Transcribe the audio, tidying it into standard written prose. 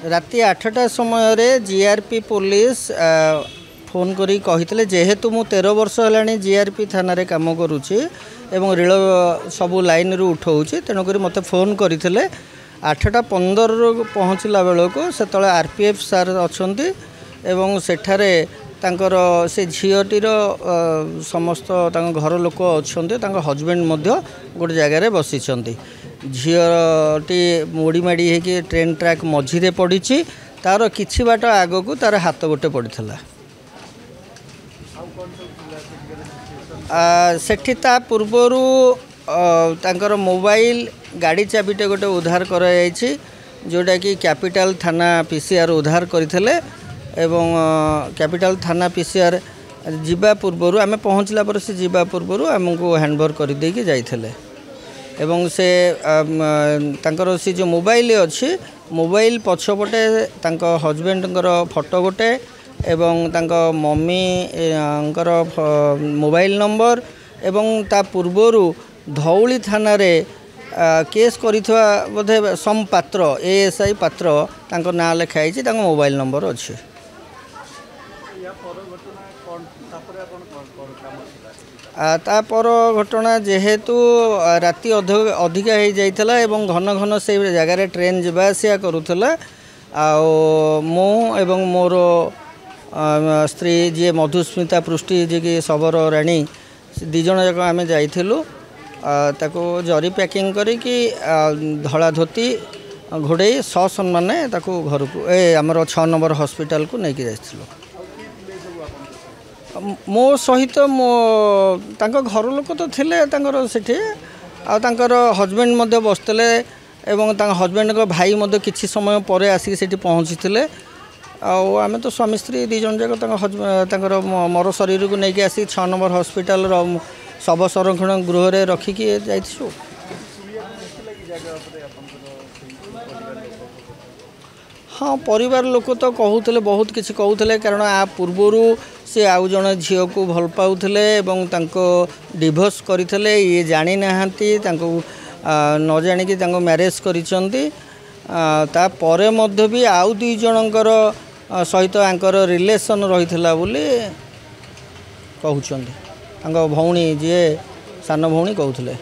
राति 8टा समय GRP police phone करी कही जेहेतु मु 13 वर्ष है जीआरपी थाना रे काम करुँची एवं रेल सबू लाइन रु उठाऊँच तेणुक मत फोन करते 8:15 पहुँचला बेलू से आरपीएफ सार अच्छा सेठारे तांकर से झीटीर समस्त घर लोक अच्छा हजबैंड गोटे जगार बसी झीटी मोड़ी माड़ी होकि ट्रेन ट्रैक मझीरे पड़ी तार किछि बाट आग को तार हाथ गोटे पड़ा सेठी ता पूर्वर तांकर मोबाइल गाड़ी चाबिटे गोटे उद्धार कराई जोटा कि कैपिटल थाना पीसीआर उद्धार करथिले एवं कैपिटल थाना पीसीआर जीवा पूर्वर आम पहुँचला पर से जीवा पूर्वर आमको हैंडओवर कर देके जाइथिले एवं से तांकर से जो मोबाइल अच्छी मोबाइल पछपटे तांको हजबैंड फोटो गोटे एवं तांको मम्मी मोबाइल नंबर एवं ता पूर्वर धौली थाना रे केस करिथवा बोधे सम पात्र एएसआई पात्र तांको नाम लिखाई मोबाइल नंबर अच्छी तापर घटना जेहेतु राति अधिका हो जाइथला एवं घन घन से जगार ट्रेन जावा आसिया करूथला मु एवं मोर स्त्री जी मधुस्मिता पृष्टि जी की शबर राणी दिज जाक आम जाइलु ताको जरी पैकिंग करिकी धला धोती घोड़े ससम्मान ताको घर को आमर 6 नंबर हॉस्पिटल को लेकिन जाइलु मो सहित मो तांको घर लोक तो थिले तांकर सेठी तांकर हजबैंड मध्य बसते एवं हजबैंड को भाई मध्य किछि समय पर आसिक सेठी पहुँची आम तो स्वामी स्त्री दिज जाक मर शरीर को लेकिन आसिक 6 नंबर हॉस्पिटल शव संरक्षण गृह रे रखिकी जाइछु। हाँ परिवार लोक तो कहते बहुत किसी कहते कारण आ पूर्वर से आउ जन झील को भल पाऊले डिभोर्स करते ये जानी नहांती न जाणिकी मैरेज करिसेंती तापर मध्य भी आउ 2 जनकर सहित आंकर रिलेशन रही बोली कहउछंती भौणी जी सान भौणी कहते।